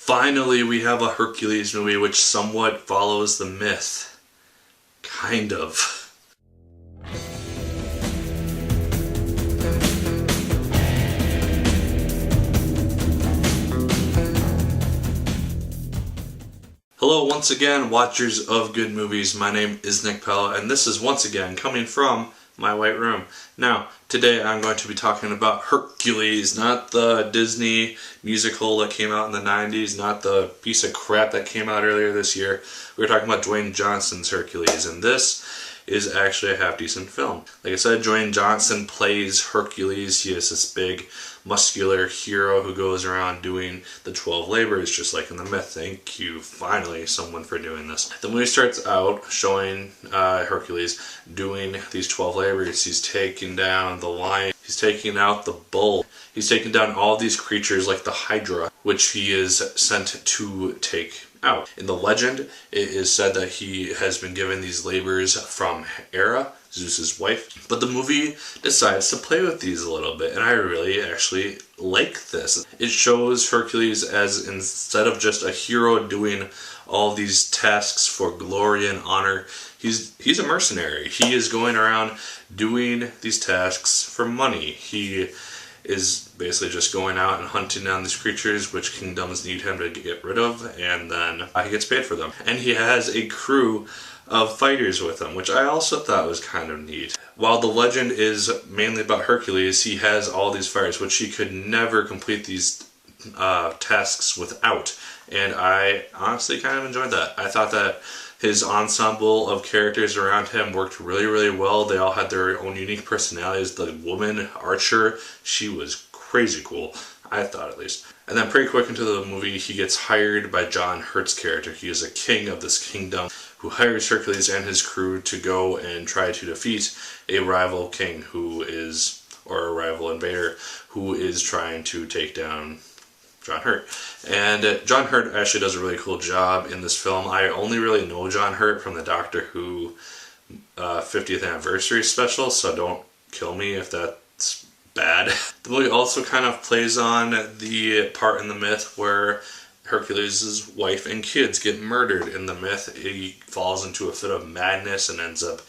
Finally, we have a Hercules movie which somewhat follows the myth. Kind of. Hello once again, watchers of good movies. My name is Nick Pell, and this is once again coming from my white room. Now, today I'm going to be talking about Hercules, not the Disney musical that came out in the 90s, not the piece of crap that came out earlier this year. We're talking about Dwane Johnson's Hercules, and this is actually a half-decent film. Like I said, Dwane Johnson plays Hercules. He is this big, muscular hero who goes around doing the 12 labors, just like in the myth. Thank you, finally, someone for doing this. The movie starts out showing Hercules doing these 12 labors. He's taking down the lion, he's taking out the bull, he's taking down all these creatures like the Hydra, which he is sent to take out. In the legend, it is said that he has been given these labors from Hera, Zeus's wife, but the movie decides to play with these a little bit, and I really actually like this. It shows Hercules as, instead of just a hero doing all these tasks for glory and honor, he's a mercenary. He is going around doing these tasks for money. He is basically just going out and hunting down these creatures which kingdoms need him to get rid of, and then he gets paid for them. And he has a crew of fighters with him, which I also thought was kind of neat. While the legend is mainly about Hercules, he has all these fighters which he could never complete these tasks without, and I honestly kind of enjoyed that. I thought that his ensemble of characters around him worked really, really well. They all had their own unique personalities. The woman, Archer, she was crazy cool, I thought at least. And then pretty quick into the movie, he gets hired by John Hurt's character. He is a king of this kingdom who hires Hercules and his crew to go and try to defeat a rival king who is, or a rival invader, who is trying to take down John Hurt. And John Hurt actually does a really cool job in this film. I only really know John Hurt from the Doctor Who 50th anniversary special, so don't kill me if that's bad. The movie also kind of plays on the part in the myth where Hercules' wife and kids get murdered in the myth. He falls into a fit of madness and ends up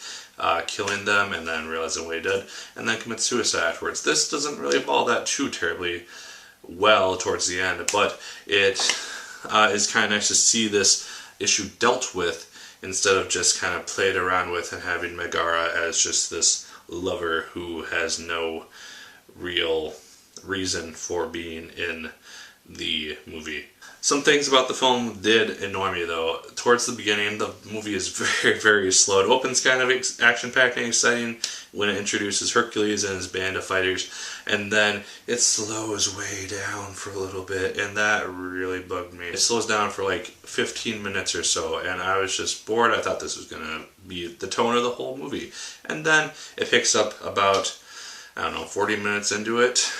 killing them, and then realizing what he did, and then commits suicide afterwards. This doesn't really involve that too terribly well towards the end, but it is kind of nice to see this issue dealt with instead of just kind of played around with and having Megara as just this lover who has no real reason for being in the movie. Some things about the film did annoy me though. Towards the beginning, the movie is very, very slow. It opens kind of action-packed and exciting when it introduces Hercules and his band of fighters, and then it slows way down for a little bit, and that really bugged me. It slows down for like 15 minutes or so, and I was just bored. I thought this was going to be the tone of the whole movie. And then it picks up about, 40 minutes into it,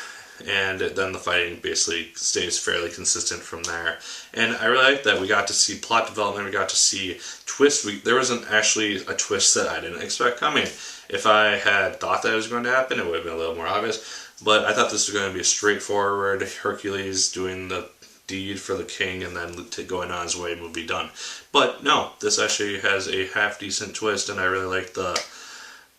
and then the fighting basically stays fairly consistent from there. And I really like that. We got to see plot development, we got to see twists. There wasn't actually a twist that I didn't expect coming. If I had thought that it was going to happen, it would have been a little more obvious. But I thought this was going to be a straightforward Hercules doing the deed for the king and then going on his way, movie done. But no, this actually has a half-decent twist, and I really like the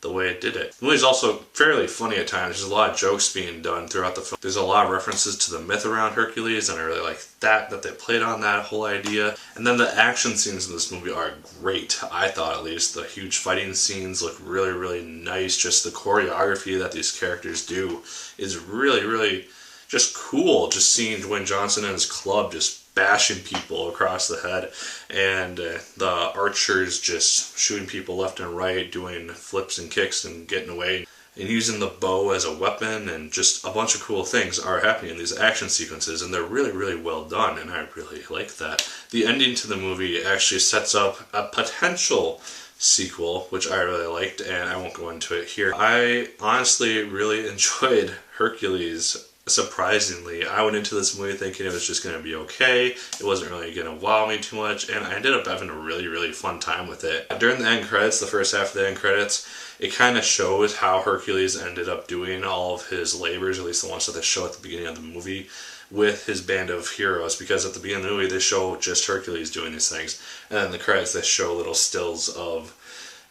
way it did it. The movie's also fairly funny at times. There's a lot of jokes being done throughout the film. There's a lot of references to the myth around Hercules, and I really like that they played on that whole idea. And then the action scenes in this movie are great, I thought at least. The huge fighting scenes look really, really nice. Just the choreography that these characters do is really, really just cool. Just seeing Dwane Johnson and his club just bashing people across the head, and the archers just shooting people left and right, doing flips and kicks and getting away, and using the bow as a weapon, and just a bunch of cool things are happening in these action sequences, and they're really, really well done, and I really like that. The ending to the movie actually sets up a potential sequel, which I really liked, and I won't go into it here. I honestly really enjoyed Hercules. Surprisingly, I went into this movie thinking it was just going to be okay. It wasn't really going to wow me too much, and I ended up having a really, really fun time with it. During the end credits, the first half of the end credits, it kind of shows how Hercules ended up doing all of his labors, at least the ones that they show at the beginning of the movie. with his band of heroes, because at the beginning of the movie they show just Hercules doing these things, and then in the credits they show little stills of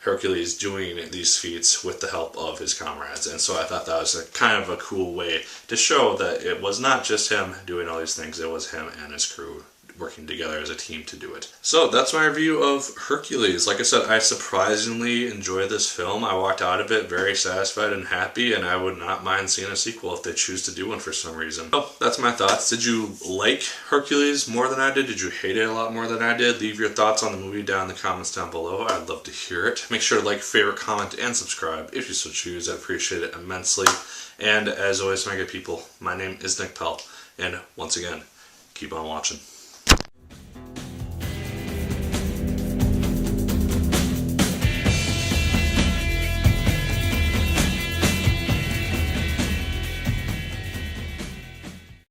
Hercules doing these feats with the help of his comrades. And so I thought that was a kind of a cool way to show that it was not just him doing all these things, it was him and his crew working together as a team to do it. So that's my review of Hercules. Like I said, I surprisingly enjoyed this film. I walked out of it very satisfied and happy, and I would not mind seeing a sequel if they choose to do one for some reason. So that's my thoughts. Did you like Hercules more than I did? Did you hate it a lot more than I did? Leave your thoughts on the movie down in the comments down below. I'd love to hear it. Make sure to like, favorite, comment, and subscribe if you so choose. I'd appreciate it immensely. And as always, my good people, my name is Nick Pell, and once again, keep on watching.